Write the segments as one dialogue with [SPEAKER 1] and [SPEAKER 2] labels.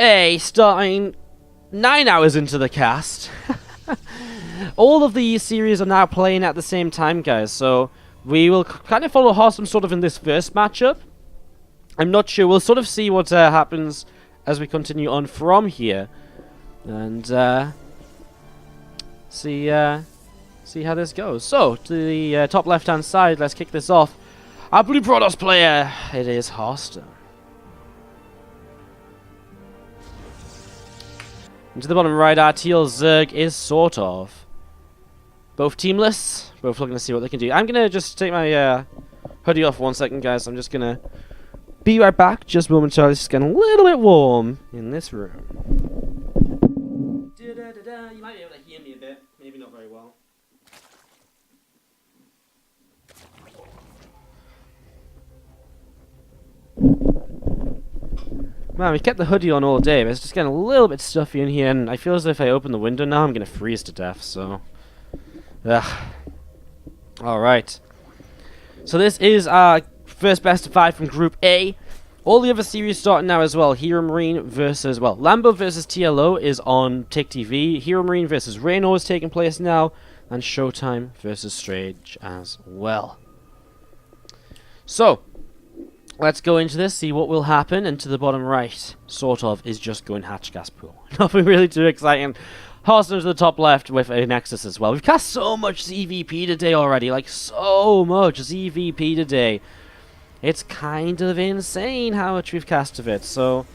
[SPEAKER 1] A starting 9 hours into the cast. All of the series are now playing at the same time, guys, so we will kind of follow Harstem sort of in this first matchup. I'm not sure. We'll sort of see what happens as we continue on from here. And see how this goes. So, to the top left-hand side, let's kick this off. Our Blue Protoss player, it is Harstem. And to the bottom right, our teal Zerg is SortOf. Both teamless, both looking to see what they can do. I'm going to just take my hoodie off 1 second, guys. I'm just going to be right back, just momentarily. It's getting a little bit warm in this room. You might be able to hear me a bit, maybe not very well. Man, we kept the hoodie on all day, but it's just getting a little bit stuffy in here, and I feel as if I open the window now, I'm going to freeze to death, so... Ugh. Alright. So this is our first best of 5 from Group A. All the other series starting now as well. Hero Marine versus... Well, Lambo versus TLO is on TickTV. Hero Marine versus Raynor is taking place now. And Showtime versus Strange as well. So... let's go into this, see what will happen, and to the bottom right, SortOf is just going hatch gas pool. Nothing really too exciting. Harstem to the top left with a Nexus as well. We've cast so much ZVP today already, like so much ZVP today. It's kind of insane how much we've cast of it, so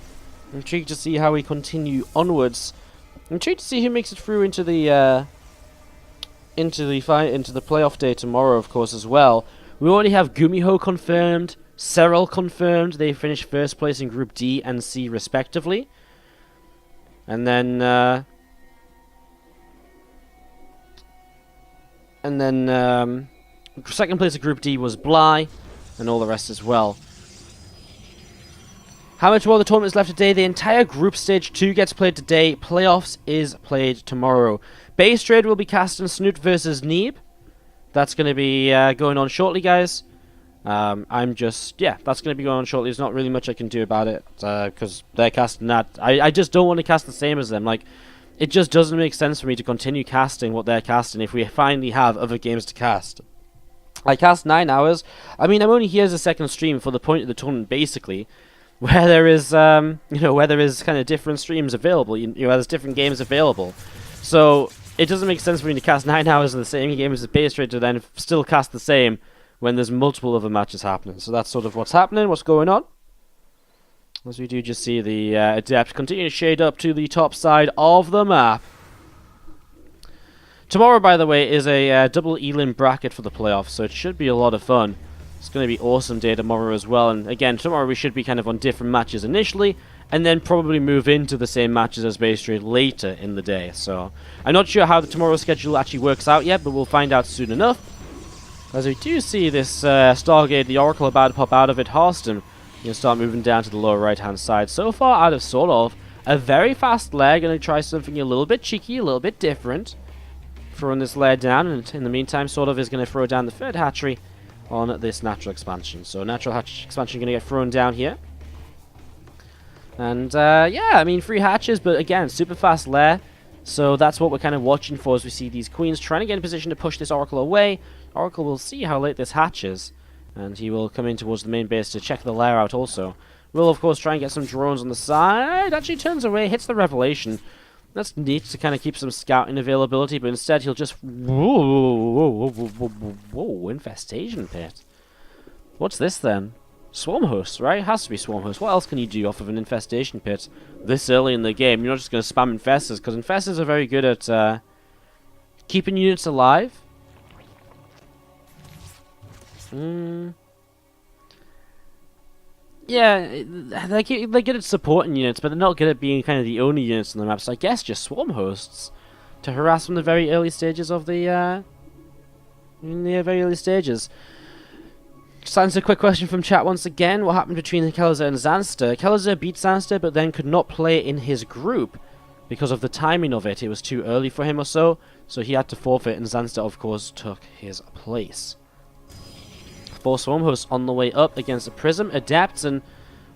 [SPEAKER 1] I'm intrigued to see how we continue onwards. I'm intrigued to see who makes it through into the playoff day tomorrow, of course, as well. We already have Gumiho confirmed. Serral confirmed. They finished first place in Group D and C respectively. And then second place of Group D was Bly, and all the rest as well. How much more of the tournament is left today? The entire Group Stage 2 gets played today. Playoffs is played tomorrow. Base Trade will be cast in Snoot versus Neeb. That's going to be going on shortly, guys. That's going to be going on shortly. There's not really much I can do about it, because they're casting that. I just don't want to cast the same as them. Like, it just doesn't make sense for me to continue casting what they're casting if we finally have other games to cast. I cast 9 hours. I mean, I'm only here as a second stream for the point of the tournament, basically, where there is, where there is kind of different streams available, where there's different games available. So, it doesn't make sense for me to cast 9 hours of the same game as the base trade to then still cast the same when there's multiple other matches happening. So that's sort of what's happening, what's going on. As we do just see the Adept continue to shade up to the top side of the map. Tomorrow, by the way, is a double Elim bracket for the playoffs, so it should be a lot of fun. It's going to be awesome day tomorrow as well, and again, tomorrow we should be kind of on different matches initially, and then probably move into the same matches as base trade later in the day. So, I'm not sure how the tomorrow's schedule actually works out yet, but we'll find out soon enough. As we do see this Stargate, the Oracle about to pop out of it, Harstem, you'll start moving down to the lower right-hand side. So far out of SortOf, a very fast lair, going to try something a little bit cheeky, a little bit different. Throwing this lair down, and in the meantime, SortOf is going to throw down the third hatchery on this natural expansion. So natural expansion going to get thrown down here. And yeah, I mean, 3 hatches, but again, super fast lair. So that's what we're kind of watching for as we see these queens trying to get in position to push this Oracle away. Oracle will see how late this hatches, and he will come in towards the main base to check the lair out also. We'll, of course, try and get some drones on the side. Actually turns away, hits the Revelation. That's neat to kind of keep some scouting availability, but instead he'll just... Whoa, Infestation Pit. What's this then? Swarm Host, right? It has to be Swarm Host. What else can you do off of an Infestation Pit this early in the game? You're not just going to spam Infestors, because Infestors are very good at keeping units alive. Yeah, they're good at supporting units, but they're not good at being kind of the only units on the map. So I guess just Swarm Hosts to harass from the very early stages of the very early stages. Just answer a quick question from chat once again. What happened between Kelzer and Zanster? Kelzer beat Zanster, but then could not play in his group because of the timing of it. It was too early for him or so he had to forfeit, and Zanster, of course, took his place. 4 Swarm Hosts on the way up against the Prism, Adepts, and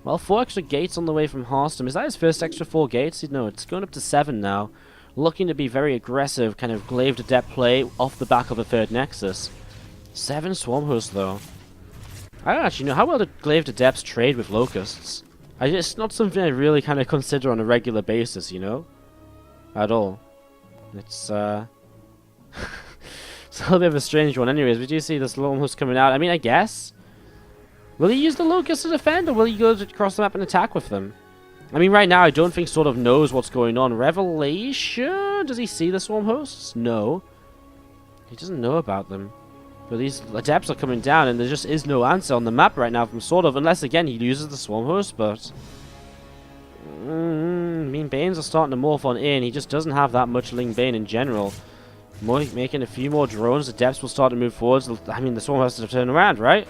[SPEAKER 1] Well, 4 extra gates on the way from Harstem. Is that his first extra 4 gates? No, it's going up to 7 now. Looking to be very aggressive, kind of glaive adept play off the back of a 3rd Nexus. 7 Swarm Hosts, though. I don't actually know. How well do glaive adepts trade with Locusts? It's not something I really kind of consider on a regular basis, you know? At all. It's, it's a little bit of a strange one. Anyways, we do see the Swarm Host coming out. I mean, I guess. Will he use the Locust to defend, or will he go across the map and attack with them? I mean, right now, I don't think SortOf knows what's going on. Revelation? Does he see the Swarm Hosts? No. He doesn't know about them. But these Adepts are coming down, and there just is no answer on the map right now from SortOf, unless, again, he uses the Swarm Host, but... I mean, Banes are starting to morph on in. He just doesn't have that much Ling Bane in general. Making a few more drones, the Adepts will start to move forwards. I mean, the Swarm Host has to turn around, right?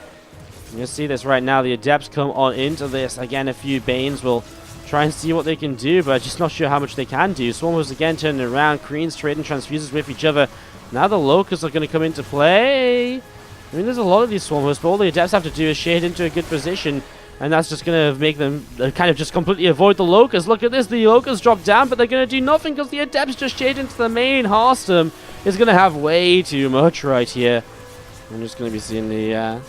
[SPEAKER 1] You'll see this right now. The Adepts come on into this. Again, a few Banes will try and see what they can do, but just not sure how much they can do. Swarmers again turning around. Creans trading transfuses with each other. Now the Locusts are going to come into play. I mean, there's a lot of these Swarmers, but all the Adepts have to do is shade into a good position, and that's just going to make them kind of just completely avoid the Locusts. Look at this. The Locusts drop down, but they're going to do nothing because the Adepts just shade into the main. Harstem is going to have way too much right here. I'm just going to be seeing the...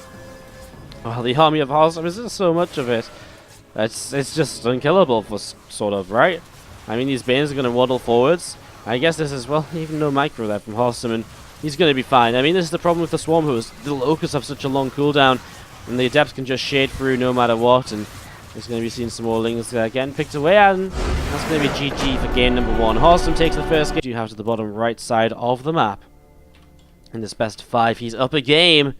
[SPEAKER 1] well, the army of Harstem, is just so much of it. It's just unkillable for SortOf, right? I mean, these Banes are going to waddle forwards. I guess this is, well, even no micro there from Harstem, and he's going to be fine. I mean, this is the problem with the Swarm Hosts. The Locusts have such a long cooldown, and the Adepts can just shade through no matter what, and he's going to be seeing some more Lings getting picked away, and that's going to be GG for game number 1. Harstem takes the first game. You have to the bottom right side of the map. In this best of 5, he's up a game.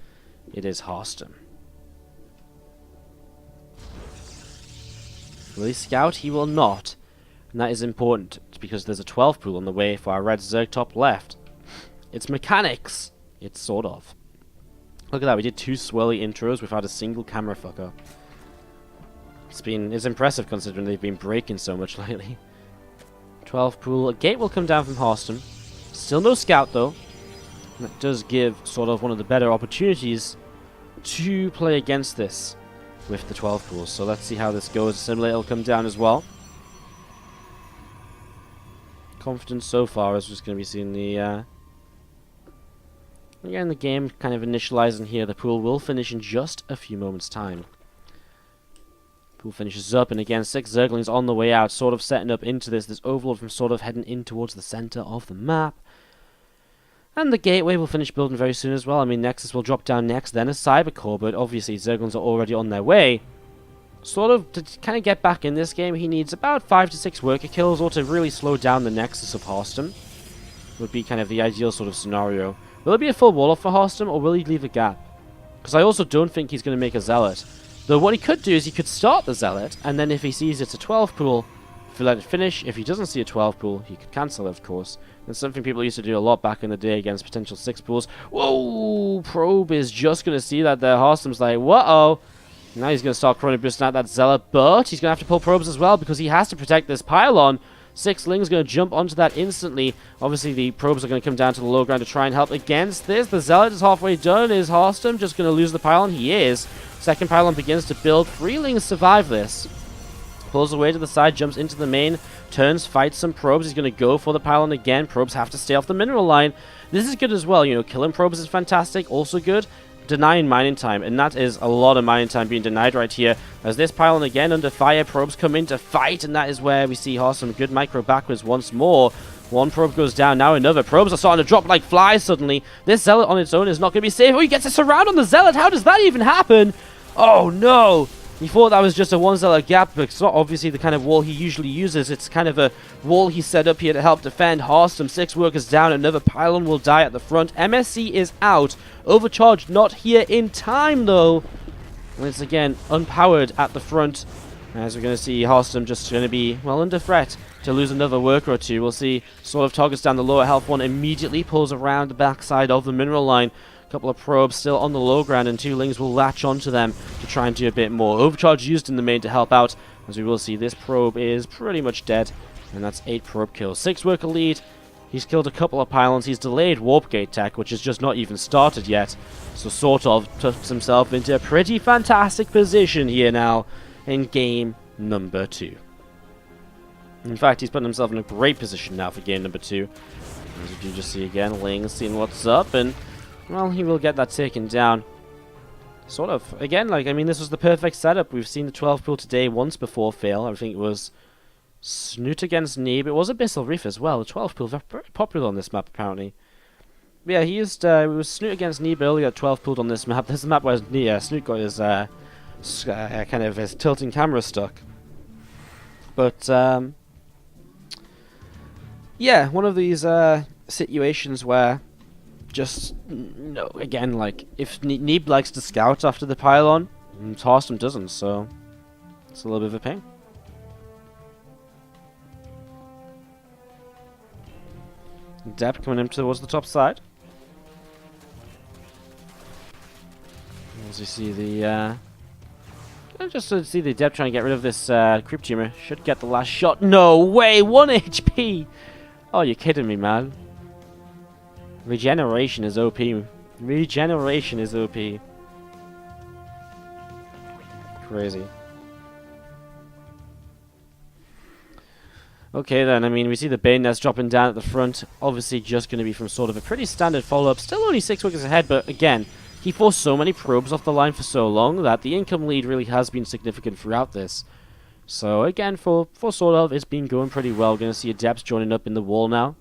[SPEAKER 1] It is Harstem. Will he scout? He will not. And that is important, because there's a 12 pool on the way for our red Zerg top left. It's mechanics. It's SortOf. Look at that, we did 2 swirly intros without a single camera fucker. It's impressive considering they've been breaking so much lately. 12 pool. A gate will come down from Harstem. Still no scout though. And that does give SortOf one of the better opportunities to play against this with the 12 pools. So let's see how this goes. Assimilator will come down as well. Confidence so far is just going to be seeing the again, the game kind of initializing here. The pool will finish in just a few moments time. Pool finishes up, and again 6 Zerglings on the way out, SortOf setting up into this Overlord from SortOf heading in towards the center of the map. And the gateway will finish building very soon as well. I mean, Nexus will drop down next, then a Cybercore, but obviously Zerglings are already on their way. SortOf, to kind of get back in this game, he needs about 5 to 6 worker kills, or to really slow down the Nexus of Harstem. Would be kind of the ideal sort of scenario. Will it be a full wall off for Harstem, or will he leave a gap? Because I also don't think he's going to make a Zealot. Though what he could do is he could start the Zealot, and then if he sees it's a 12 pool, if he let it finish, if he doesn't see a 12 pool, he could cancel it, of course. That's something people used to do a lot back in the day against potential 6 pools. Whoa! Probe is just going to see that there. Harstem's like, whoa! Now he's going to start Chrono Boosting out that Zealot, but he's going to have to pull probes as well because he has to protect this pylon. 6 Ling's going to jump onto that instantly. Obviously, the probes are going to come down to the low ground to try and help against this. The Zealot is halfway done. Is Harstem just going to lose the pylon? He is. Second pylon begins to build. 3 Lings survive this. Pulls away to the side, jumps into the main, turns, fights some probes. He's going to go for the pylon again. Probes have to stay off the mineral line. This is good as well. You know, killing probes is fantastic. Also good. Denying mining time, and that is a lot of mining time being denied right here. As this pylon again under fire, probes come in to fight, and that is where we see Harstem good micro backwards once more. One probe goes down, now another. Probes are starting to drop like flies suddenly. This Zealot on its own is not going to be safe. Oh, he gets a surround on the Zealot. How does that even happen? Oh no! He thought that was just a 1 Zealot gap, but it's not obviously the kind of wall he usually uses. It's kind of a wall he set up here to help defend Harstem. 6 workers down, another pylon will die at the front. MSC is out. Overcharged not here in time, though. And it's again unpowered at the front. As we're going to see, Harstem just going to be, well, under threat to lose another worker or two. We'll see SortOf targets down the lower health one, immediately pulls around the backside of the mineral line. Couple of probes still on the low ground, and 2 Lings will latch onto them to try and do a bit more. Overcharge used in the main to help out. As we will see, this probe is pretty much dead, and that's 8 probe kills. 6 worker lead. He's killed a couple of pylons. He's delayed warp gate tech, which is just not even started yet. So SortOf puts himself into a pretty fantastic position here now. in game number 2. In fact, he's putting himself in a great position now for game number 2. As you just see again, Ling seeing what's up, and, well, he will get that taken down. Sort of. Again, like, I mean, this was the perfect setup. We've seen the 12 pool today once before fail. I think it was Snoot against Neeb. It was Abyssal Reef as well. The 12 pool, very popular on this map, apparently. But yeah, he used, it was Snoot against Neeb earlier, 12 pooled on this map. This is the map where Snoot got his, kind of his tilting camera stuck. But, yeah, one of these, situations where just, no, again, like, if Neeb likes to scout after the pylon, Harstem doesn't, so it's a little bit of a pain. Dep coming in towards the top side. As you see the, just to see the Dep trying to get rid of this creep tumor. Should get the last shot. No way! 1 HP! Oh, you're kidding me, man. Regeneration is OP. Regeneration is OP. Crazy. Okay then, I mean, we see the Bane Nest dropping down at the front. Obviously just going to be from sort of a pretty standard follow-up. Still only 6 wickets ahead, but again, he forced so many probes off the line for so long that the income lead really has been significant throughout this. So again, for SortOf, it's been going pretty well. Going to see Adepts joining up in the wall now.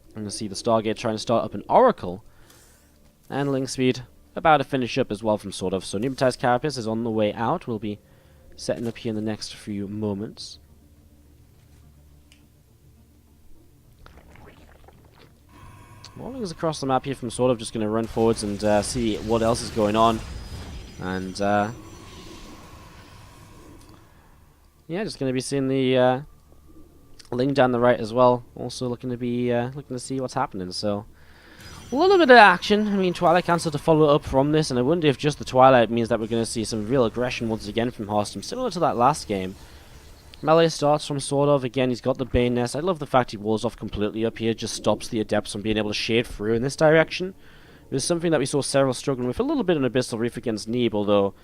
[SPEAKER 1] I'm going to see the Stargate trying to start up an Oracle. And Ling Speed about to finish up as well from SortOf. So Pneumatized Carapace is on the way out. We'll be setting up here in the next few moments. More Lings across the map here from SortOf. Just going to run forwards and see what else is going on. And yeah, just going to be seeing the Ling down the right as well. Also looking to see what's happening. So a little bit of action. I mean, Twilight Cancel to follow up from this, and I wonder if just the Twilight means that we're going to see some real aggression once again from Harstem, similar to that last game. Melee starts from SortOf. Again, he's got the Bane Nest. I love the fact he walls off completely up here. Just stops the Adepts from being able to shade through in this direction. It was something that we saw Cyril struggling with a little bit in Abyssal Reef against Neeb, although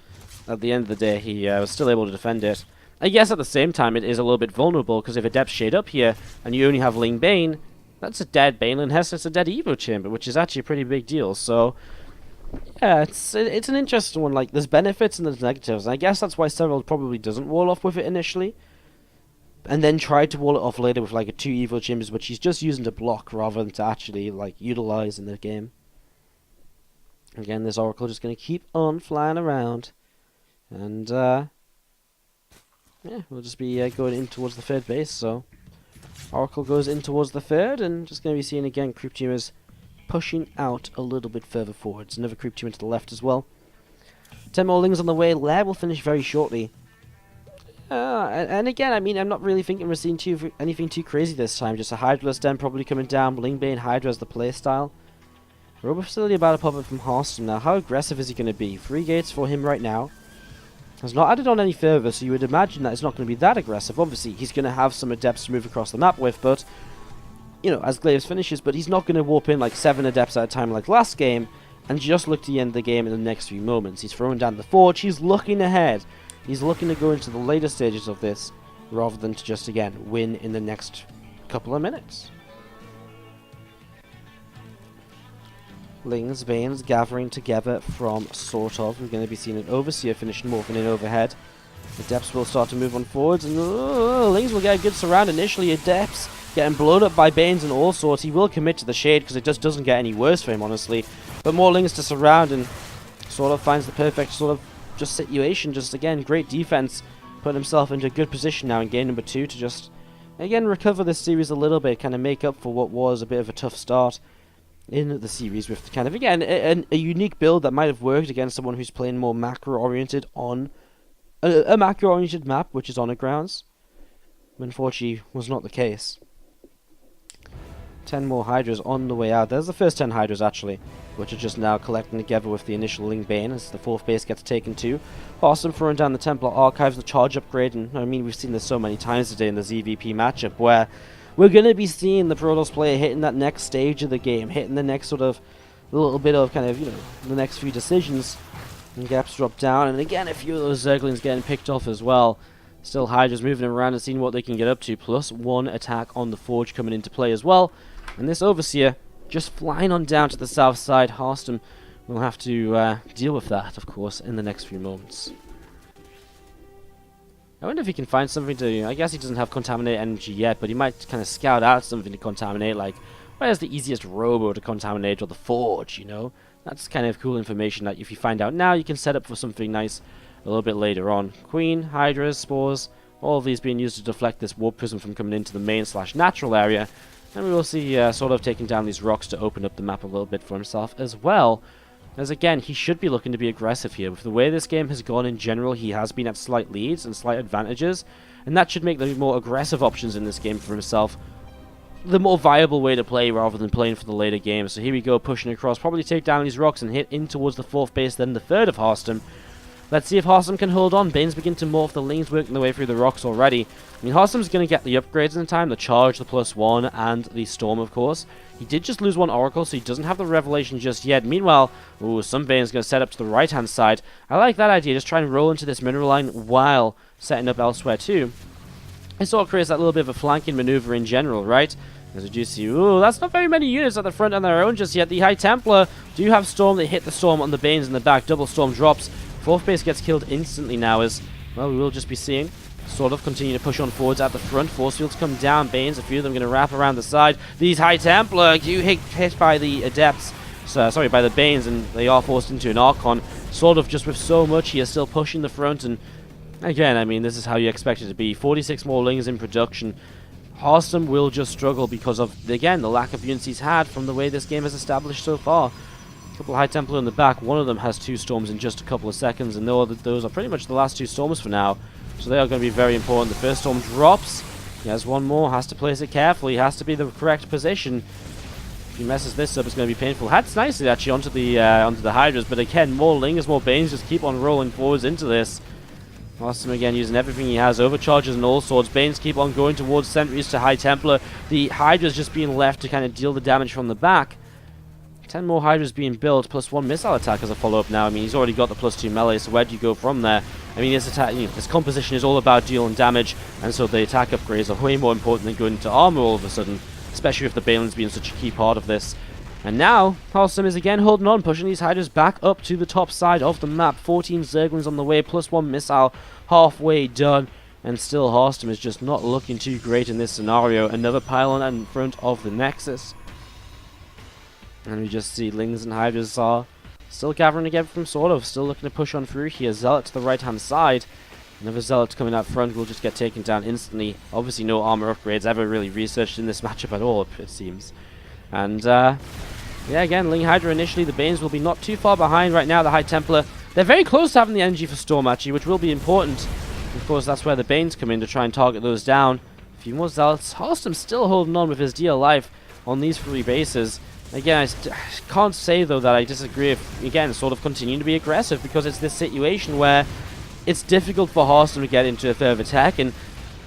[SPEAKER 1] at the end of the day he was still able to defend it. I guess at the same time it is a little bit vulnerable, because if Adepts shade up here and you only have Ling Bane, that's a dead Baneland Hess, it's a dead Evo Chamber, which is actually a pretty big deal. So yeah, it's an interesting one. Like, there's benefits and there's negatives, and I guess that's why Cyril probably doesn't wall off with it initially, and then tried to wall it off later with like a 2 Evo Chambers, which he's just using to block rather than to actually like utilize in the game. Again, this Oracle just going to keep on flying around, and yeah, we'll just be going in towards the third base. So Oracle goes in towards the third, and just going to be seeing again creep tumors pushing out a little bit further forwards. Another creep tumor to the left as well. 10 more Lings on the way. Lair will finish very shortly. And again, I mean, I'm not really thinking we're seeing anything too crazy this time. Just a Hydra Stem probably coming down. Ling Bane Hydra as the playstyle. Robo Facility about to pop up from Harstem now. How aggressive is he going to be? 3 gates for him right now. Has not added on any further, so you would imagine that it's not going to be that aggressive. Obviously, he's going to have some Adepts to move across the map with, but, you know, as Glaives finishes, but he's not going to warp in like 7 Adepts at a time like last game, and just look to end the game in the next few moments. He's throwing down the Forge, he's looking ahead. He's looking to go into the later stages of this, rather than to just, again, win in the next couple of minutes. Lings, Banes gathering together from SortOf. We're going to be seeing an Overseer finishing morphing in overhead. Adepts will start to move on forwards, and Lings will get a good surround initially. Adepts getting blown up by Banes and all sorts. He will commit to the shade because it just doesn't get any worse for him, honestly. But more Lings to surround, and SortOf finds the perfect sort of just situation. Just again, great defense, putting himself into a good position now in game number 2 to just again recover this series a little bit, kind of make up for what was a bit of a tough start in the series with kind of, again, a unique build that might have worked against someone who's playing more macro-oriented on a macro-oriented map, which is Honor Grounds. Unfortunately, was not the case. 10 more Hydras on the way out. There's the first 10 Hydras, actually, which are just now collecting together with the initial Ling Bane as the 4th base gets taken too. Harstem throwing down the Templar Archives, the charge upgrade, and I mean, we've seen this so many times today in the ZVP matchup, where we're going to be seeing the Protoss player hitting that next stage of the game, hitting the next sort of little bit of kind of, you know, the next few decisions And gaps drop down, and again a few of those Zerglings getting picked off as well. Still Hydra's moving around and seeing what they can get up to. +1 attack on the Forge coming into play as well. And this Overseer just flying on down to the south side. Harstem will have to deal with that, of course, in the next few moments. I wonder if he can find something to... I guess he doesn't have Contaminate energy yet, but he might kind of scout out something to contaminate, like where's the easiest robo to contaminate, or the Forge, you know? That's kind of cool information that if you find out now, you can set up for something nice a little bit later on. Queen, Hydras, Spores, all of these being used to deflect this Warp Prism from coming into the main/natural area. And we will see SortOf taking down these rocks to open up the map a little bit for himself as well. As again, he should be looking to be aggressive here. With the way this game has gone in general, he has been at slight leads and slight advantages. And that should make the more aggressive options in this game for himself the more viable way to play rather than playing for the later game. So here we go, pushing across, probably take down these rocks and hit in towards the 4th base, then the 3rd of Harstem. Let's see if Harstem can hold on. Banes begin to morph, the Lings working their way through the rocks already. I mean, Harstem's going to get the upgrades in time, the Charge, the +1, and the Storm, of course. He did just lose one Oracle, so he doesn't have the Revelation just yet. Meanwhile, ooh, some Bane's going to set up to the right-hand side. I like that idea, just try and roll into this mineral line while setting up elsewhere too. It sort of creates that little bit of a flanking maneuver in general, right? As we do see, ooh, that's not very many units at the front on their own just yet. The High Templar do have Storm. They hit the Storm on the Banes in the back. Double Storm drops. 4th base gets killed instantly now as, well, we will just be seeing SortOf continue to push on forwards at the front. Force fields come down. Banes, a few of them going to wrap around the side. These High Templar do hit by the Adepts. Sorry, by the Banes, and they are forced into an Archon. SortOf just with so much here, still pushing the front, and again, I mean, this is how you expect it to be. 46 more Lings in production. Harstem will just struggle because of, again, the lack of units he's had from the way this game has established so far. A couple of High Templar in the back. One of them has 2 Storms in just a couple of seconds, and those are pretty much the last 2 Storms for now. So they are going to be very important. The first Storm drops. He has one more. Has to place it carefully. Has to be the correct position. If he messes this up, it's going to be painful. Hats nicely, actually, onto the Hydras, but again, more Lings, more Banes just keep on rolling forwards into this. Harstem again using everything he has, overcharges and all sorts. Banes keep on going towards sentries to High Templar. The Hydra's just being left to kind of deal the damage from the back. 10 more Hydras being built, +1 missile attack as a follow-up now. I mean, he's already got the +2 melee, so where do you go from there? I mean, his attack, his composition is all about dealing damage, and so the attack upgrades are way more important than going into armor all of a sudden, especially with the Banelands being such a key part of this. And now, Harstem is again holding on, pushing these Hydras back up to the top side of the map. 14 Zerglings on the way, +1 missile, halfway done. And still, Harstem is just not looking too great in this scenario. Another pylon in front of the Nexus. And we just see Lings and Hydras are still gathering again from SortOf, still looking to push on through here. Zealot to the right-hand side. Another Zealot coming out front will just get taken down instantly. Obviously, no armor upgrades ever really researched in this matchup at all, it seems. And, yeah, again, Ling Hydra initially, the Banes will be not too far behind right now, the High Templar. They're very close to having the energy for Storm, actually, which will be important. Of course, that's where the Banes come in to try and target those down. A few more Zealots. Harstem still holding on with his dear life on these 3 bases. Again, I can't say, though, that I disagree if, again, SortOf continuing to be aggressive, because it's this situation where it's difficult for Harstem to get into a third attack, and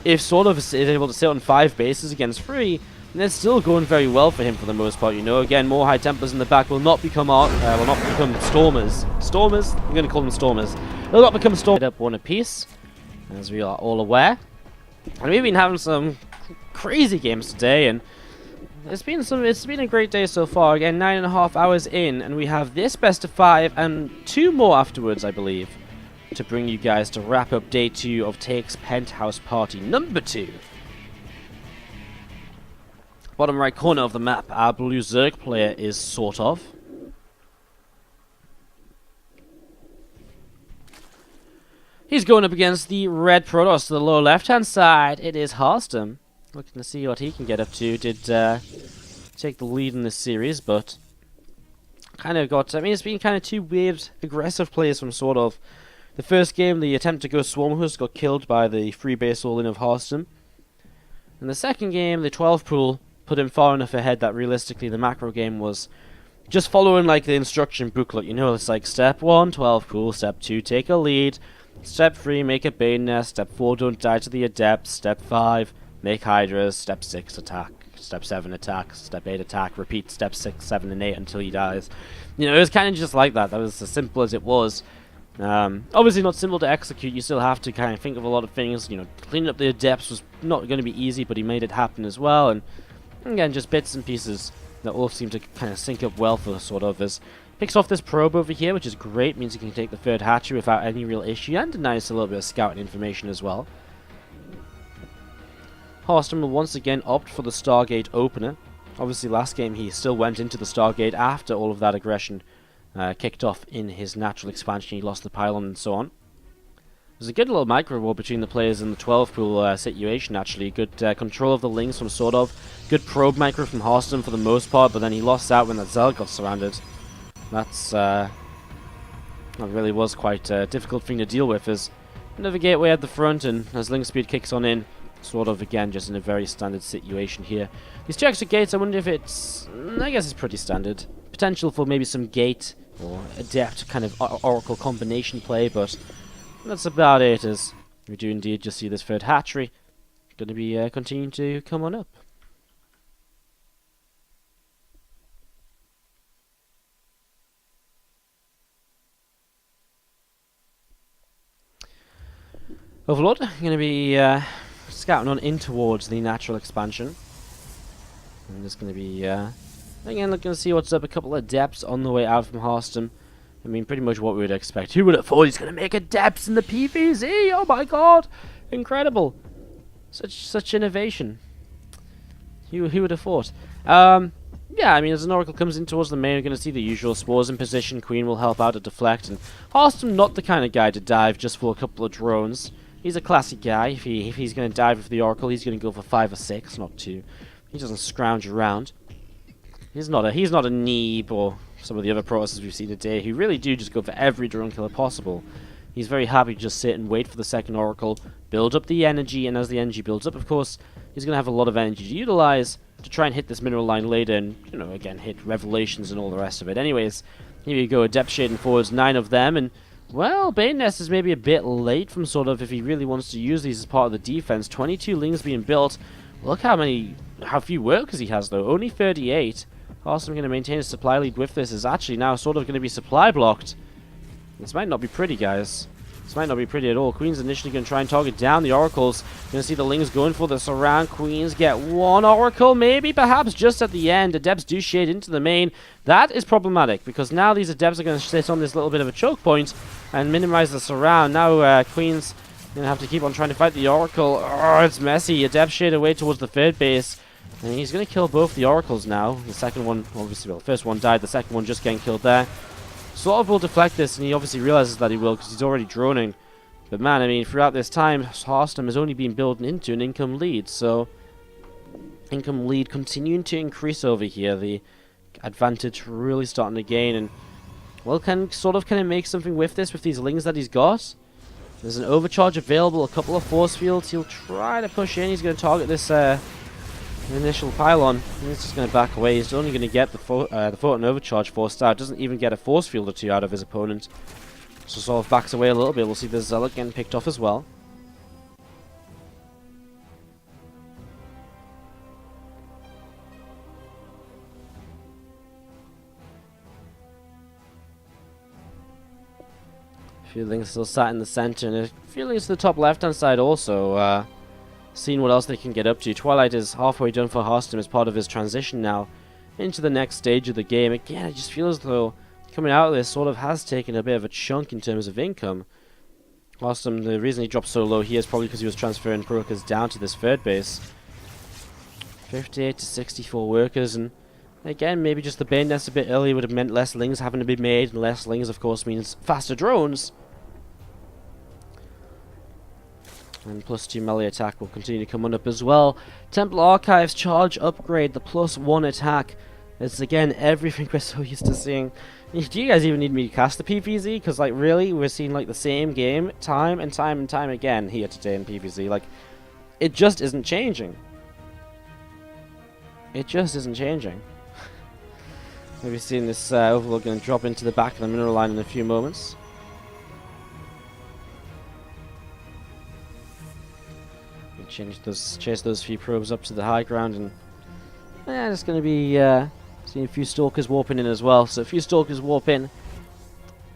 [SPEAKER 1] if SortOf is able to sit on 5 bases against 3, and it's still going very well for him for the most part, you know. Again, more High Templars in the back will not become Stormers. Stormers? I'm going to call them Stormers. They'll not become Stormers. Up 1 apiece, as we are all aware. And we've been having some crazy games today, and it's been a great day so far. Again, 9.5 hours in, and we have this best of 5 and 2 more afterwards, I believe, to bring you guys to wrap up day 2 of Take's Penthouse Party number 2. Bottom right corner of the map, our blue Zerg player is SortOf. He's going up against the red Protoss to the lower left-hand side. It is Harstem. Looking to see what he can get up to. Did take the lead in this series, but kind of got... I mean, it's been kind of 2 weird, aggressive plays from SortOf. The first game, the attempt to go Swarmhost got killed by the free base all-in of Harstem. In the second game, the 12 pool put him far enough ahead that realistically the macro game was just following like the instruction booklet. You know, it's like step 1, 12 pool, step 2, take a lead, step 3, make a Bane nest, step 4, don't die to the Adepts, step 5, make Hydras, step 6, attack, step 7, attack, step 8, attack, repeat step 6, 7, and 8 until he dies. You know, it was kind of just like that. That was as simple as it was. Obviously not simple to execute. You still have to kind of think of a lot of things. You know, cleaning up the adepts was not going to be easy, but he made it happen as well. And again, just bits and pieces that all seem to kind of sync up well for sort of as picks off this probe over here, which is great. Means he can take the third hatchery without any real issue, and denies a little bit of scouting information as well. Harstem will once again opt for the Stargate opener. Obviously, last game he still went into the Stargate after all of that aggression kicked off in his natural expansion. He lost the pylon and so on. There's a good little micro war between the players in the 12 pool situation, actually. Good control of the links from SortOf. Good probe micro from Harstem for the most part, but then he lost out when that Zealot got surrounded. That really was quite a difficult thing to deal with, as another gateway at the front, and as link speed kicks on in, SortOf again just in a very standard situation here. These two extra gates, I wonder if it's... I guess it's pretty standard. Potential for maybe some gate or adept kind of oracle combination play, but that's about it, as we do indeed just see this third hatchery going to be continuing to come on up. Overlord going to be scouting on in towards the natural expansion. And there's going to be, again, looking to see what's up. A couple of depths on the way out from Harstem. I mean, pretty much what we would expect. Who would have thought he's going to make a depths in the PvZ? Oh my god! Incredible! Such innovation. Who would have thought? Yeah, I mean, as an oracle comes in towards the main, we're going to see the usual spores in position. Queen will help out to deflect. And Harstem, not the kind of guy to dive just for a couple of drones. He's a classic guy. If he's going to dive with the oracle, he's going to go for 5 or 6, not 2. He doesn't scrounge around. He's not a Neeb or some of the other Protoss we've seen today who really do just go for every drone killer possible. He's very happy to just sit and wait for the second oracle, build up the energy, and as the energy builds up, of course, he's going to have a lot of energy to utilize to try and hit this mineral line later and, you know, again, hit revelations and all the rest of it. Anyways, here you go, depth shading forwards, 9 of them, and, well, Bane Nest is maybe a bit late from SortOf if he really wants to use these as part of the defense. 22 lings being built. Look how few workers he has, though. Only 38. Harstem going to maintain his supply lead with this. Is actually now SortOf going to be supply blocked. This might not be pretty, guys. This might not be pretty at all. Queen's initially going to try and target down the oracles. Going to see the lings going for the surround. Queens get 1 oracle, maybe, perhaps, just at the end. Adepts do shade into the main. That is problematic, because now these adepts are going to sit on this little bit of a choke point and minimize the surround. Now Queen's going to have to keep on trying to fight the oracle. Oh, it's messy. Adept shade away towards the third base. And he's going to kill both the oracles now. The second one, obviously, well, the first one died. The second one just getting killed there. SortOf will deflect this, and he obviously realizes that he will because he's already droning. But man, I mean, throughout this time, Harstem has only been building into an income lead. So, income lead continuing to increase over here. The advantage really starting to gain. And, well, can SortOf make something with this, with these lings that he's got? There's an overcharge available, a couple of force fields. He'll try to push in. He's going to target this initial pylon. He's just going to back away. He's only going to get the photon overcharge forced out. Doesn't even get a force field or 2 out of his opponent. So SortOf backs away a little bit. We'll see the Zealot getting picked off as well. A few links still sat in the center, and a few links to the top left-hand side also. Seeing what else they can get up to. Twilight is halfway done for Harstem as part of his transition now into the next stage of the game. Again, it just feels as though coming out of this SortOf has taken a bit of a chunk in terms of income. Harstem, the reason he dropped so low here is probably because he was transferring workers down to this third base. 58 to 64 workers, and again, maybe just the Bane Nest a bit earlier would have meant less lings having to be made, and less lings, of course, means faster drones. And +2 melee attack will continue to come on up as well. Temple Archives charge upgrade, the +1 attack. It's again everything we're so used to seeing. Do you guys even need me to cast the PvZ? Because like really, we're seeing like the same game time and time and time again here today in PvZ. Like, it just isn't changing. It just isn't changing. Maybe seeing this Overlord going to drop into the back of the mineral line in a few moments. Chase those few probes up to the high ground, and yeah, it's going to be seeing a few stalkers warping in as well. So a few stalkers warp in,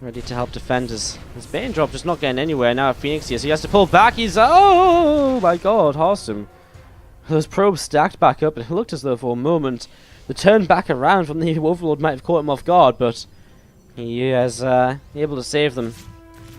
[SPEAKER 1] ready to help defend his Bane drop, just not getting anywhere. Now Phoenix here, so he has to pull back. He's... Oh my god, Harstem. Those probes stacked back up, and it looked as though for a moment the turn back around from the Overlord might have caught him off guard, but he is able to save them.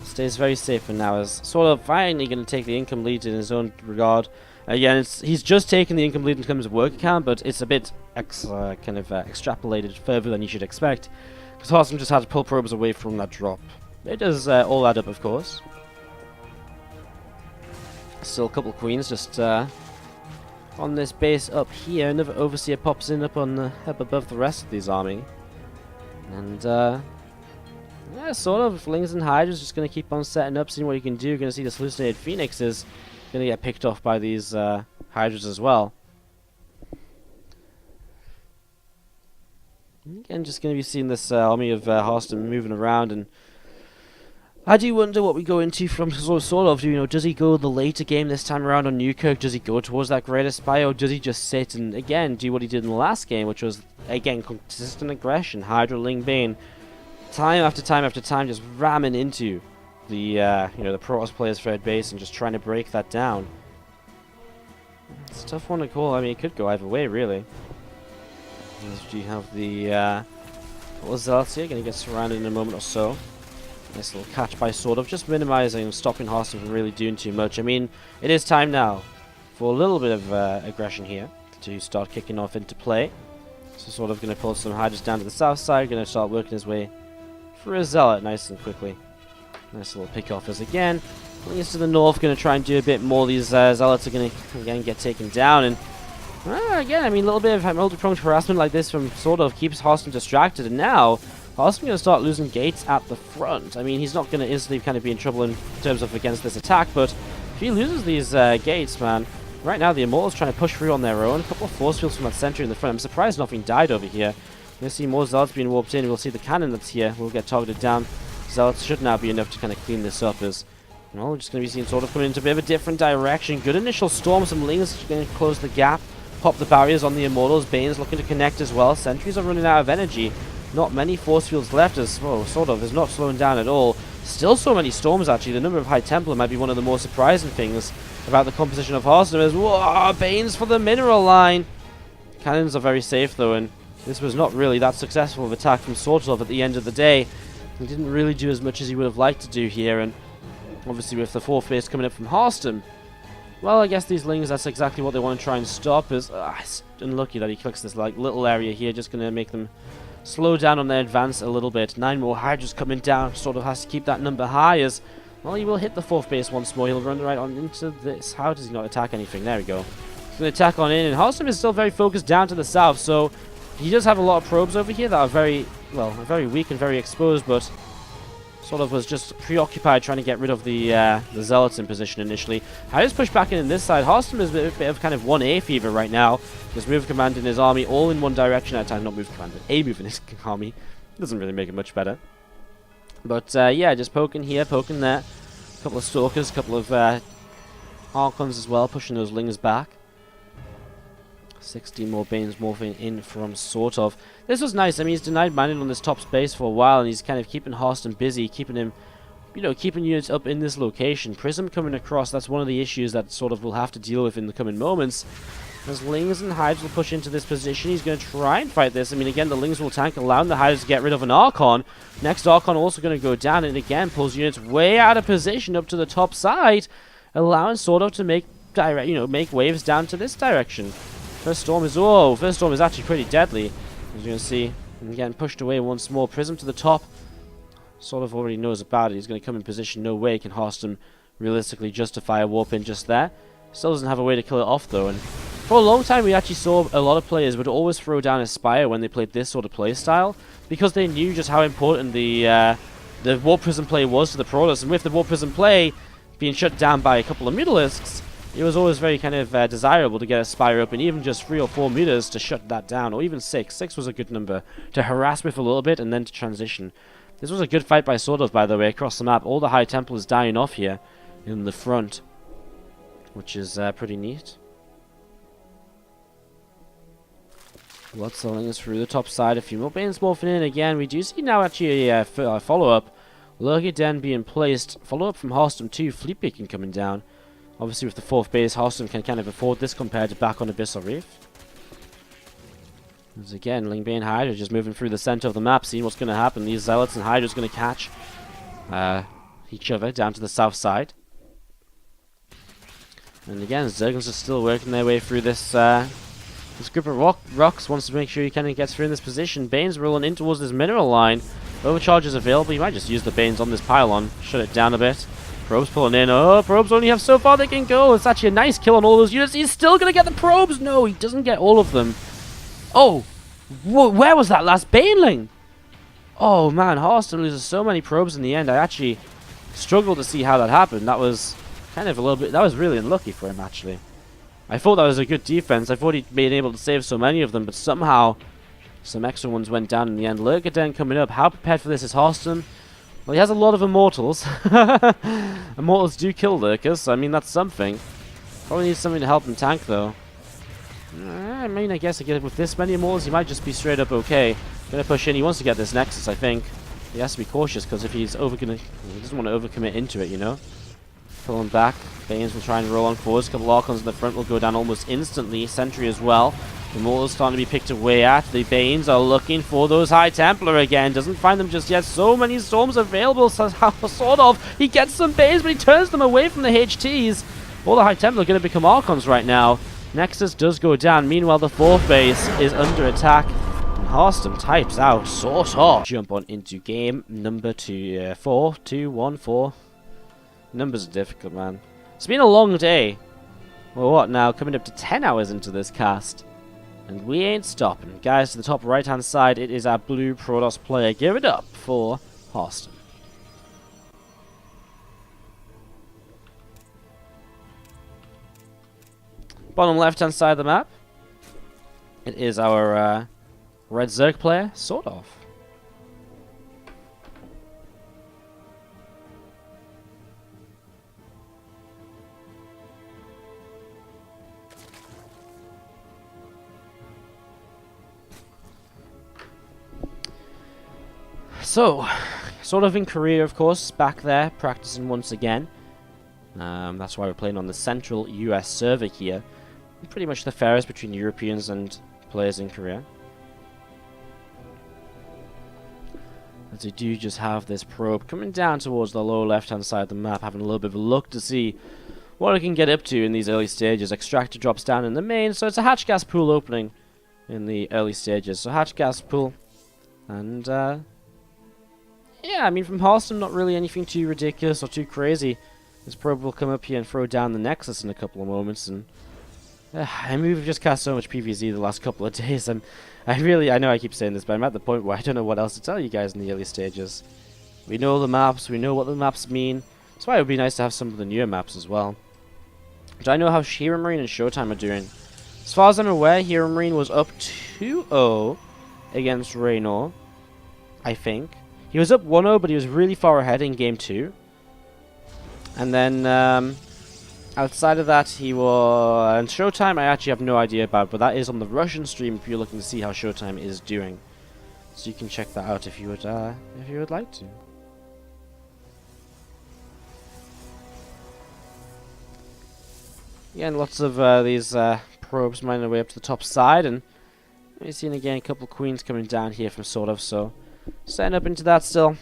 [SPEAKER 1] Stays very safe for now, as SortOf finally going to take the income lead in his own regard. Again, he's just taken the income lead in terms of work account, but it's a bit extrapolated further than you should expect, because Harstem just had to pull probes away from that drop. It does all add up, of course. Still a couple queens just on this base up here. Another overseer pops in up above the rest of this army, and yeah, SortOf Lings and Hydras just going to keep on setting up, seeing what you can do. You're going to see this hallucinated Phoenix is going to get picked off by these Hydras as well. Again, just going to be seeing this army of Harstem moving around, and I do wonder what we go into from SortOf. You know, does he go the later game this time around on Newkirk? Does he go towards that greater spy, or does he just sit and again do what he did in the last game, which was again consistent aggression, Hydra, Ling, Bane, time after time after time, just ramming into the you know, the Protoss player's third base and just trying to break that down. It's a tough one to call. I mean, it could go either way, really. Do you have the Zealots here? Going to get surrounded in a moment or so. Nice little catch by SortOf, just minimizing and stopping Harstem from really doing too much. I mean, it is time now for a little bit of aggression here to start kicking off into play. So SortOf going to pull some Hydras down to the south side, going to start working his way for a Zealot nice and quickly. Nice little pick-offers again. Lings to the north, going to try and do a bit more. These Zealots are going to again get taken down, and again, I mean, a little bit of multi-pronged harassment like this from SortOf keeps Harstem distracted, and now Harstem going to start losing gates at the front. I mean, he's not going to instantly kind of be in trouble in terms of against this attack, but if he loses these gates, man, right now the Immortals trying to push through on their own. A couple of force fields from that sentry in the front. I'm surprised nothing died over here. We're going to see more Zealots being warped in. We'll see the cannon that's here will get targeted down. Zealots should now be enough to kind of clean this up, as well, we're just going to be seeing SortOf coming into a bit of a different direction. Good initial storm. Some Lings going to close the gap, pop the barriers on the Immortals. Bane's looking to connect as well. Sentries are running out of energy. Not many force fields left, as SortOf is not slowing down at all. Still so many storms, actually. The number of High Templar might be one of the more surprising things about the composition of Harstem, as whoa, Bane's for the mineral line. Cannons are very safe though, and this was not really that successful of attack from SortOf at the end of the day. He didn't really do as much as he would have liked to do here, and obviously with the fourth base coming up from Harstem, well, I guess these Lings, that's exactly what they want to try and stop. Is it's unlucky that he clicks this like little area here, just going to make them slow down on their advance a little bit. 9 more Hydras coming down. SortOf has to keep that number high, as well, he will hit the fourth base once more. He'll run right on into this. How does he not attack anything? There we go. He's going to attack on in, and Harstem is still very focused down to the south, so he does have a lot of probes over here that are very, well, very weak and very exposed, but SortOf was just preoccupied trying to get rid of the Zealots in position initially. Hydras push back in this side. Harstem is a bit of kind of 1A fever right now. There's move command in his army all in one direction at a time. Not move command, but a move in his army. Doesn't really make it much better. But yeah, just poking here, poking there. A couple of Stalkers, a couple of Archons as well, pushing those Lings back. 16 more Banes morphing in from SortOf. This was nice. I mean, he's denied manning on this top space for a while, and he's kind of keeping Harstem busy, keeping him, you know, keeping units up in this location. Prism coming across, that's one of the issues that SortOf will have to deal with in the coming moments. As Lings and Hydras will push into this position, he's going to try and fight this. I mean, again, the Lings will tank, allowing the Hydras to get rid of an Archon. Next Archon also going to go down, and again pulls units way out of position up to the top side, allowing SortOf to make make waves down to this direction. First storm is actually pretty deadly. As you're going to see, and getting pushed away once more. Prism to the top. SortOf already knows about it. He's going to come in position. No way can Harstem realistically justify a warp in just there. Still doesn't have a way to kill it off though. And for a long time, we actually saw a lot of players would always throw down Aspire when they played this sort of play style, because they knew just how important the Warp Prism play was to the Protoss. And with the Warp Prism play being shut down by a couple of Mutalisks, it was always very kind of desirable to get a Spire up in even just 3 or 4 meters to shut that down, or even 6. 6 was a good number to harass with a little bit and then to transition. This was a good fight by SortOf, by the way, across the map. All the High Templars dying off here in the front, which is pretty neat. Lots of Lings through the top side. A few more Banes morphing in again. We do see now actually a follow-up Lurker Den being placed. Follow up from Harstem 2. Fleet Beacon coming down. Obviously with the 4th base, Harstem can kind of afford this compared to back on Abyssal Reef. As again, Lingbane and Hydra just moving through the center of the map, seeing what's going to happen. These Zealots and Hydra's going to catch each other down to the south side. And again, Zergons are still working their way through this this group of rocks. Wants to make sure he kind of gets through in this position. Bane's rolling in towards this mineral line. Overcharge is available. You might just use the Banes on this pylon, shut it down a bit. Probes pulling in. Oh, probes only have so far they can go. It's actually a nice kill on all those units. He's still going to get the probes. No, he doesn't get all of them. Oh, where was that last Baneling? Oh man, Harstem loses so many probes in the end. I actually struggled to see how that happened. That was kind of a little bit, that was really unlucky for him actually. I thought that was a good defense. I thought he'd been able to save so many of them, but somehow some extra ones went down in the end. Lurker Den coming up. How prepared for this is Harstem? Well, he has a lot of Immortals. Immortals do kill Lurkers, so I mean that's something. Probably needs something to help him tank though. I mean, I guess with this many Immortals, he might just be straight up okay. Gonna push in. He wants to get this Nexus, I think. He has to be cautious because if he's he doesn't want to overcommit into it, you know. Pulling back. Banes will try and roll on forwards. A couple Archons in the front will go down almost instantly. Sentry as well. Immortals starting to be picked away at. The Banes are looking for those High Templar again. Doesn't find them just yet. So many Storms available. So sort of. He gets some Banes, but he turns them away from the HTs. All the High Templar are going to become Archons right now. Nexus does go down. Meanwhile, the 4th base is under attack. And Harstem types out SortOf. Jump on into game number 2. 4, 2, 1, 4. Numbers are difficult, man. It's been a long day. Well, what now? Coming up to 10 hours into this cast. And we ain't stopping. Guys, to the top right-hand side, it is our blue Protoss player. Give it up for Harstem. Bottom left-hand side of the map, it is our red Zerg player, SortOf. So, SortOf in Korea, of course, back there, practicing once again. That's why we're playing on the central US server here. Pretty much the fairest between Europeans and players in Korea. As we do just have this probe coming down towards the lower left-hand side of the map, having a little bit of a look to see what it can get up to in these early stages. Extractor drops down in the main, so it's a hatch gas pool opening in the early stages. So hatch gas pool, and yeah, I mean from Harstem, not really anything too ridiculous or too crazy. This probe will come up here and throw down the Nexus in a couple of moments, and I mean, we've just cast so much PvZ the last couple of days. I know I keep saying this, but I'm at the point where I don't know what else to tell you guys in the early stages. We know the maps, we know what the maps mean. That's why it would be nice to have some of the newer maps as well. But I know how Hero Marine and Showtime are doing. As far as I'm aware, Hero Marine was up 2-0 against Raynor, I think. He was up 1-0, but he was really far ahead in game 2. And then, outside of that, he was... And Showtime, I actually have no idea about, but that is on the Russian stream if you're looking to see how Showtime is doing. So you can check that out if you would like to. Again, lots of these probes mining their way up to the top side, and we've seen again a couple of queens coming down here from SortOf, so setting up into that still.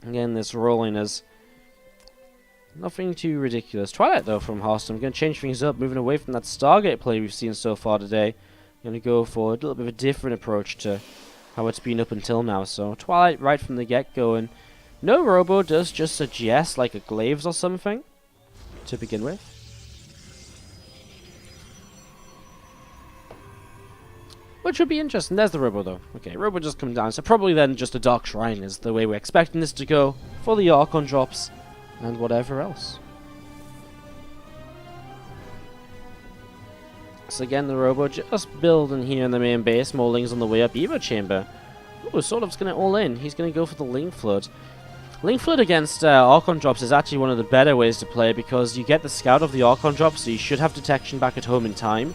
[SPEAKER 1] Again, this rolling is nothing too ridiculous. Twilight, though, from Harstem. Going to change things up, moving away from that Stargate play we've seen so far today. Going to go for a little bit of a different approach to how it's been up until now. So, Twilight right from the get-go, and no Robo does just suggest like a Glaives or something to begin with. Which would be interesting. There's the Robo, though. Okay, Robo just come down. So probably then just a Dark Shrine is the way we're expecting this to go for the Archon drops and whatever else. So again, the Robo just building here in the main base. More Lings on the way up. Evo Chamber. Ooh, SortOf's going to all in. He's going to go for the Ling Flood. Ling Flood against Archon drops is actually one of the better ways to play because you get the Scout of the Archon drops, so you should have detection back at home in time.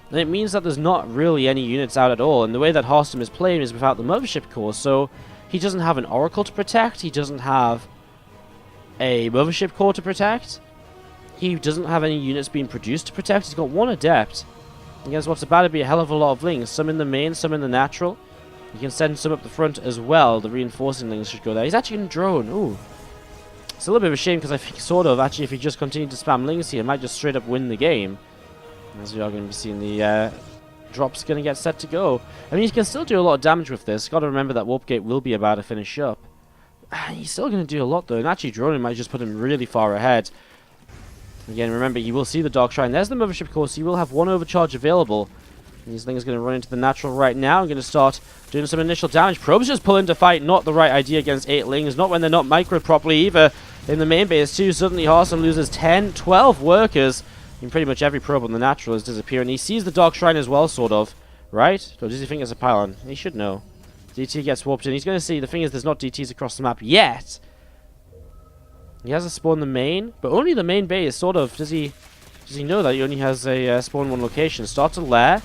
[SPEAKER 1] And it means that there's not really any units out at all, and the way that Harstem is playing is without the Mothership Core, so He doesn't have an Oracle to protect. He doesn't have a Mothership Core to protect. He doesn't have any units being produced to protect. He's got one Adept. Against what's about to be a hell of a lot of Lings. Some in the main, some in the natural. You can send some up the front as well. The reinforcing Lings should go there. He's actually going to drone. Ooh. It's a little bit of a shame because I think sort of, actually, if he just continued to spam Lings here, he might just straight up win the game. As we are going to be seeing the drop's going to get set to go. I mean, he can still do a lot of damage with this. Got to remember that Warp Gate will be about to finish up. He's still going to do a lot though, and actually droning might just put him really far ahead. Again, remember, you will see the Dark Shrine. There's the Mothership Core, so you will have one overcharge available. These things are going to run into the natural right now. I'm going to start doing some initial damage. Probes just pull into fight. Not the right idea against 8 Lings. Not when they're not microed properly either. In the main base too, suddenly Harstem loses 10, 12 workers. And pretty much every probe on the natural is disappearing. He sees the Dark Shrine as well, sort of. Right? Or does he think it's a pylon? He should know. DT gets warped in. He's going to see. The thing is, there's not DTs across the map yet. He has a spawn in the main, but only the main base, sort of. Does he know that he only has a spawn in one location? Starts a lair.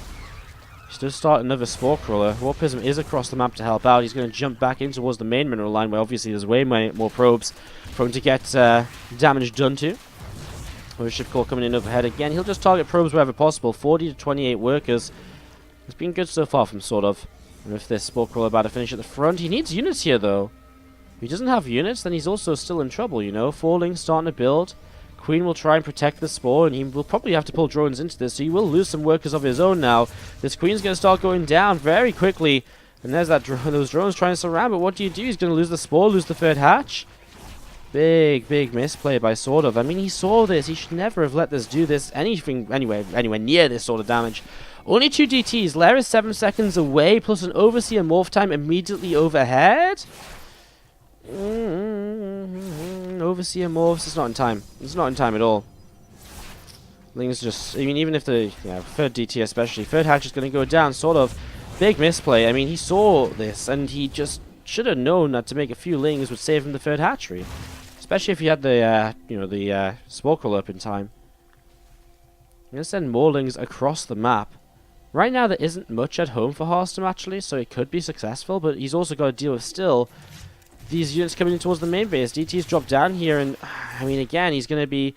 [SPEAKER 1] He does start another Spore Crawler. Warpism is across the map to help out. He's going to jump back in towards the main mineral line, where obviously there's way more probes for him to get damage done to. Mothership Core coming in overhead again. He'll just target probes wherever possible. 40 to 28 workers. It's been good so far from sort of. And with this Spore Crawler about to finish at the front, he needs units here though. If he doesn't have units, then he's also still in trouble, you know. 4 Lings starting to build. Queen will try and protect the Spore, and he will probably have to pull drones into this, so he will lose some workers of his own now. This Queen's going to start going down very quickly, and there's those drones trying to surround, but what do? He's going to lose the Spore, lose the third hatch. Big misplay by SortOf. I mean, he saw this. He should never have let this do this anywhere near this sort of damage. Only 2 DTs. Lair is 7 seconds away, plus an Overseer morph time immediately overhead. Overseer morphs. It's not in time. It's not in time at all. Lings just, I mean, even if the third DT especially, third hatch is going to go down, SortOf. Big misplay. I mean, he saw this, and he just should have known that to make a few Lings would save him the third hatchery. Especially if he had the, Spore Crawler up in time. I'm going to send more Lings across the map. Right now, there isn't much at home for Harstem, actually, so it could be successful, but he's also got to deal with still these units coming in towards the main base. DT's dropped down here, and, I mean, again, he's going to be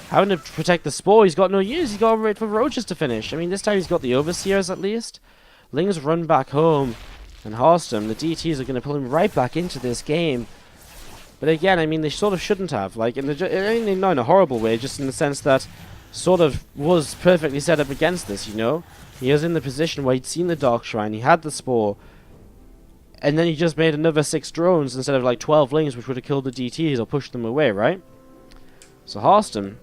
[SPEAKER 1] having to protect the Spore. He's got no units. He's got to wait for Roaches to finish. I mean, this time he's got the Overseers, at least. Lings run back home, and Harstem, the DTs are going to pull him right back into this game. But again, I mean, they sort of shouldn't have. Like, not in a horrible way, just in the sense that SortOf was perfectly set up against this, you know? He was in the position where he'd seen the Dark Shrine, he had the Spore, and then he just made another 6 drones instead of like 12 Lings, which would have killed the DTs or pushed them away, right? So Harstem,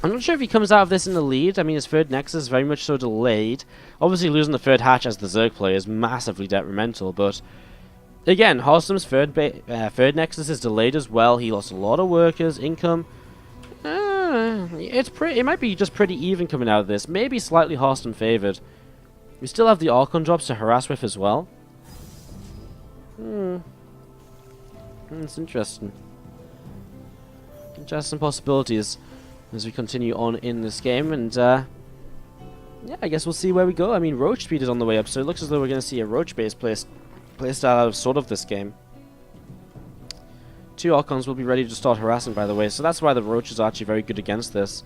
[SPEAKER 1] I'm not sure if he comes out of this in the lead. I mean, his third Nexus is very much so delayed. Obviously, losing the third hatch as the Zerg player is massively detrimental, but again, Harstem's third Nexus is delayed as well. He lost a lot of workers, income. It might be just pretty even coming out of this. Maybe slightly Harstem favored. We still have the Archon drops to harass with as well. It's interesting. Interesting possibilities as we continue on in this game, and yeah, I guess we'll see where we go. I mean, Roach speed is on the way up, so it looks as though we're going to see a Roach-based playstyle out of SortOf this game. 2 Archons will be ready to start harassing, by the way, so that's why the Roaches are actually very good against this.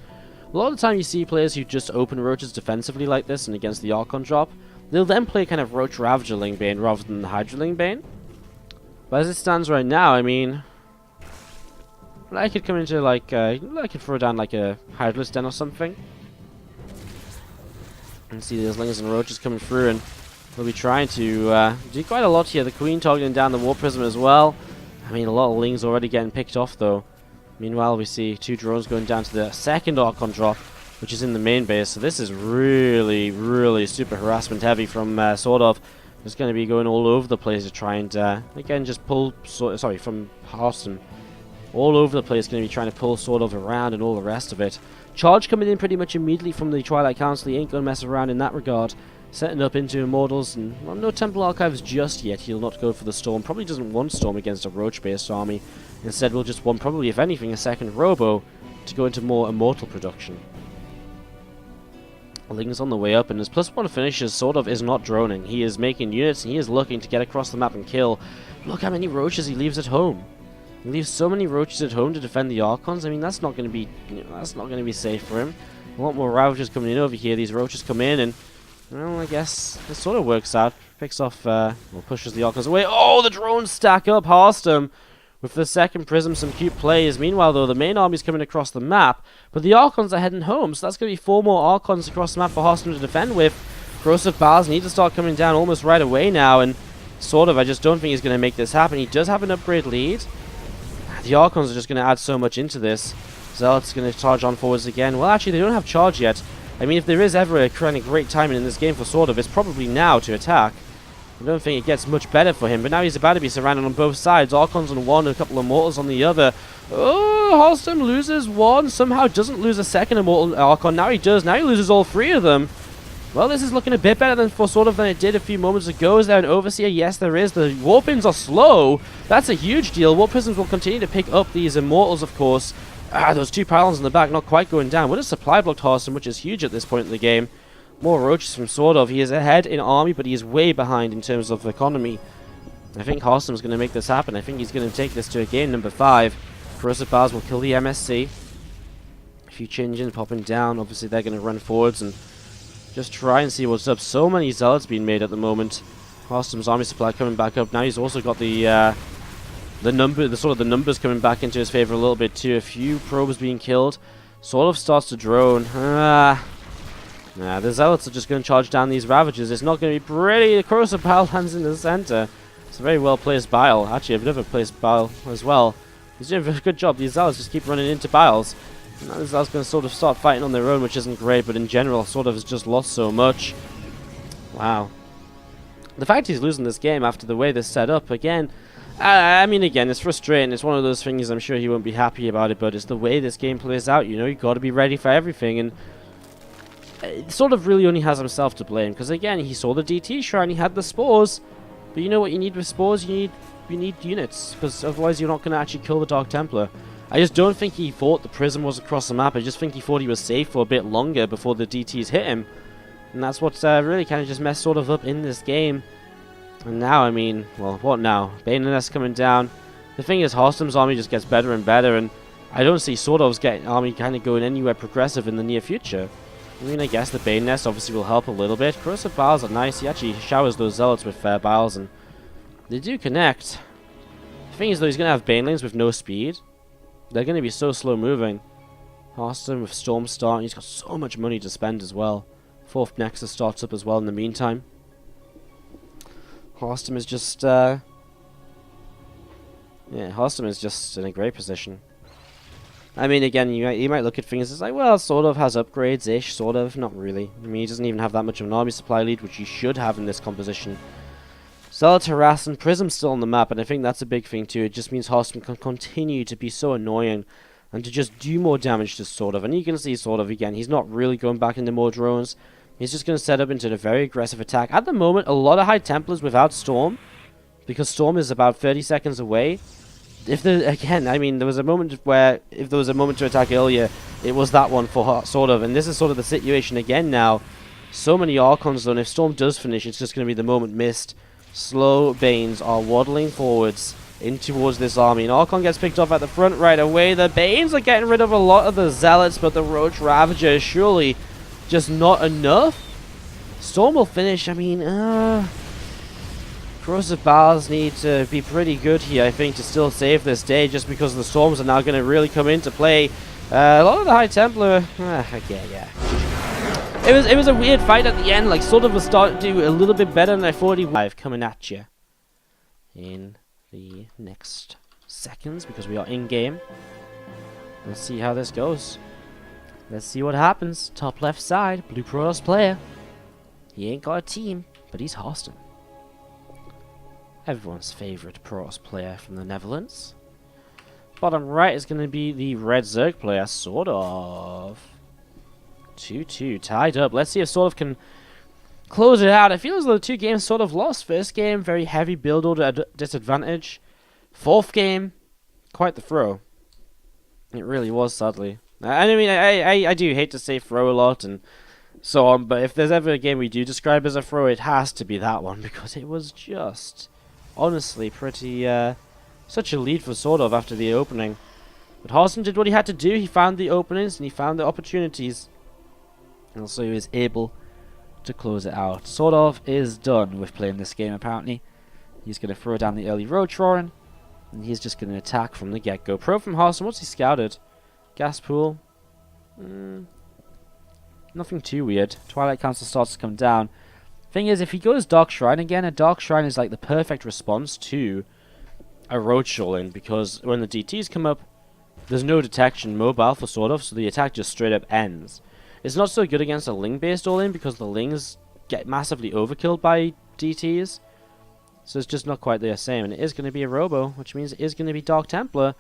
[SPEAKER 1] A lot of the time you see players who just open Roaches defensively like this and against the Archon drop, they'll then play kind of Roach Ravager Ling Bane rather than the Hydra Ling Bane. But as it stands right now, I mean, I could come into like, I could throw down like a Hydraless Den or something. And see those Lings and Roaches coming through, and we'll be trying to do quite a lot here. The Queen targeting down the Warp Prism as well. I mean, a lot of Lings already getting picked off though. Meanwhile, we see 2 drones going down to the second Archon drop, which is in the main base. So this is really super harassment heavy from SortOf. It's going to be going all over the place to try and, again, just pull, from Harstem. All over the place, going to be trying to pull SortOf around and all the rest of it. Charge coming in pretty much immediately from the Twilight Council. He ain't going to mess around in that regard. Setting up into Immortals, and well, no Temple Archives just yet. He'll not go for the Storm. Probably doesn't want Storm against a Roach-based army. Instead, we'll just want, probably, if anything, a second Robo to go into more Immortal production. Ling's on the way up, and his +1 finishes SortOf is not droning. He is making units, and he is looking to get across the map and kill. Look how many roaches he leaves at home. He leaves so many roaches at home to defend the Archons. I mean, that's not going to be, that's not going to be safe for him. A lot more Ravagers coming in over here. These roaches come in, and well, I guess it sort of works out. Picks off, or pushes the Archons away. Oh, the drones stack up. Harstem with the second prism, some cute plays. Meanwhile, though, the main army's coming across the map, but the Archons are heading home, so that's going to be 4 more Archons across the map for Harstem to defend with. Corrosive Bars need to start coming down almost right away now, and SortOf, I just don't think he's going to make this happen. He does have an upgrade lead. The Archons are just going to add so much into this. Zealot's going to charge on forwards again. Well, actually, they don't have charge yet. I mean, if there is ever a kind of great timing in this game for SortOf, it's probably now to attack. I don't think it gets much better for him, but now he's about to be surrounded on both sides. Archons on one, a couple of Immortals on the other. Oh, Harstem loses one, somehow doesn't lose a second Immortal Archon. Now he does, now he loses all 3 of them. Well, this is looking a bit better for SortOf than it did a few moments ago. Is there an Overseer? Yes, there is. The Warpins are slow. That's a huge deal. Warp Prisms will continue to pick up these Immortals, of course. Those 2 pylons in the back not quite going down. Would have supply blocked Harstem, which is huge at this point in the game. More roaches from SortOf. He is ahead in army, but he is way behind in terms of economy. I think Harstem's going to make this happen. I think he's going to take this to a game number 5. Corrosive Bars will kill the MSC. A few engines popping down. Obviously, they're going to run forwards and just try and see what's up. So many Zealots being made at the moment. Harstem's army supply coming back up. Now he's also got the numbers coming back into his favor a little bit too. A few probes being killed. SortOf starts to drone. Nah, the Zealots are just going to charge down these Ravagers. It's not going to be pretty. The Corrosive Bile lands in the center. It's a very well placed Bile. Actually, I've never placed Bile as well. He's doing a good job. These Zealots just keep running into Biles. Now the Zealots going to sort of start fighting on their own, which isn't great, but in general, SortOf has just lost so much. Wow. The fact he's losing this game after the way this set up, again, I mean, again, it's frustrating. It's one of those things I'm sure he won't be happy about it, but it's the way this game plays out. You know, you got to be ready for everything, and SortOf really only has himself to blame, because again, he saw the DT shrine, he had the spores, but you know what you need with spores? You need units, because otherwise you're not going to actually kill the Dark Templar. I just don't think he thought the prism was across the map. I just think he thought he was safe for a bit longer before the DTs hit him, and that's what really kind of just messed SortOf up in this game. And now, I mean, well, what now? Bane's coming down. The thing is, Harstem's army just gets better and better, and I don't see SortOf's army kind of going anywhere progressive in the near future. I mean, I guess the Bane Nest obviously will help a little bit. Corrosive Biles are nice. He actually showers those Zealots with Biles, and they do connect. The thing is, though, he's going to have Bane lanes with no speed. They're going to be so slow moving. Harstem with Storm Start. He's got so much money to spend as well. 4th Nexus starts up as well in the meantime. Harstem is just, Harstem is just in a great position. I mean, again, you might look at things as like, well, SortOf has upgrades-ish, sort of. Not really. I mean, he doesn't even have that much of an army supply lead, which he should have in this composition. Zealot harass and Prism's still on the map, and I think that's a big thing too. It just means Harstem can continue to be so annoying and to just do more damage to SortOf. And you can see SortOf again, he's not really going back into more drones. He's just going to set up into a very aggressive attack. At the moment, a lot of High Templars without Storm, because Storm is about 30 seconds away. If there, again, I mean, there was a moment where, if there was a moment to attack earlier, it was that one for SortOf, and this is sort of the situation again now. So many Archons, though, and if Storm does finish, it's just going to be the moment missed. Slow Banes are waddling forwards in towards this army, and Archon gets picked off at the front right away. The Banes are getting rid of a lot of the Zealots, but the Roach Ravager is surely just not enough. Storm will finish. I mean, Corrosive Bars need to be pretty good here, I think, to still save this day, just because the Storms are now going to really come into play. A lot of the High Templar, okay, yeah. It was a weird fight at the end. Like, SortOf was starting to do a little bit better than I thought he would. Coming at you in the next seconds, because we are in game. Let's see how this goes. Let's see what happens. Top left side, blue Protoss player. He ain't got a team, but he's Harstem. Everyone's favorite Protoss player from the Netherlands. Bottom right is going to be the red Zerg player, SortOf. 2-2, tied up. Let's see if SortOf can close it out. I feel as though the 2 games SortOf lost. First game, very heavy build order at disadvantage. 4th game, quite the throw. It really was, sadly. I mean, I do hate to say throw a lot, and So but if there's ever a game we do describe as a throw, it has to be that one, because it was just honestly pretty such a lead for SortOf after the opening. But Harstem did what he had to do. He found the openings and he found the opportunities, and also he was able to close it out. SortOf is done with playing this game apparently. He's going to throw down the early road Troran, and he's just going to attack from the get-go. Pro from Harstem. What's he scouted? Gas pool. Nothing too weird. Twilight Council starts to come down. Thing is, if he goes Dark Shrine again, a Dark Shrine is like the perfect response to a road shoaling, because when the DTs come up, there's no detection mobile for SortOf, so the attack just straight up ends. It's not so good against a Ling-based all-in, because the Lings get massively overkilled by DTs. So it's just not quite the same, and it is going to be a Robo, which means it is going to be Dark Templar.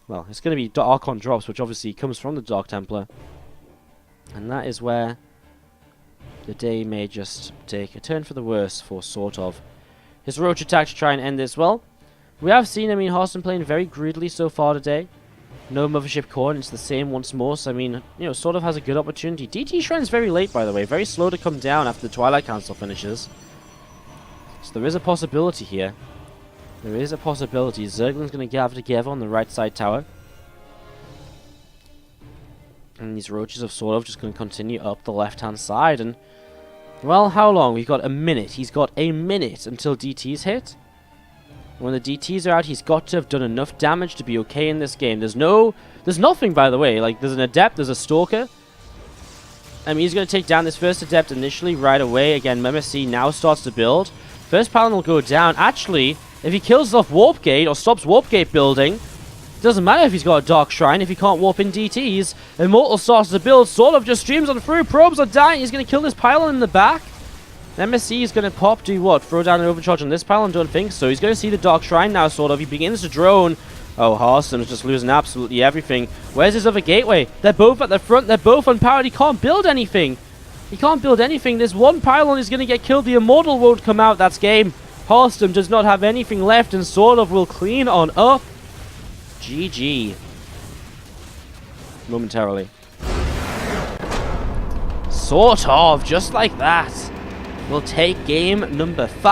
[SPEAKER 1] Well, it's going to be Archon drops, which obviously comes from the Dark Templar. And that is where the day may just take a turn for the worse for SortOf. His Roach attack to try and end this well. We have seen, Harstem playing very greedily so far today. No Mothership Core, and it's the same once more. So, SortOf has a good opportunity. DT Shrine's very late, by the way. Very slow to come down after the Twilight Council finishes. So there is a possibility here. There is a possibility. Zergling's going to gather together on the right side tower. And these Roaches of SortOf just going to continue up the left-hand side. And, well, how long? We've got a minute. He's got a minute until DT's hit. When the DTs are out, he's got to have done enough damage to be okay in this game. There's nothing, by the way. Like, there's an Adept, there's a Stalker. He's going to take down this first Adept initially right away. Again, MSC now starts to build. First Paladin will go down. Actually, if he kills off Warp Gate or stops Warp Gate building, it doesn't matter if he's got a Dark Shrine if he can't warp in DTs. Immortal starts to build. SortOf just streams on through. Probes are dying. He's going to kill this pylon in the back. MSC is going to pop, do what? Throw down an overcharge on this pylon? Don't think so. He's going to see the Dark Shrine now, SortOf. He begins to drone. Oh, Harstem's just losing absolutely everything. Where's his other gateway? They're both at the front. They're both unpowered. He can't build anything. He can't build anything. This one pylon is going to get killed. The Immortal won't come out. That's game. Harstem does not have anything left, and SortOf will clean on up. GG. Momentarily. SortOf, just like that, will take game number 5.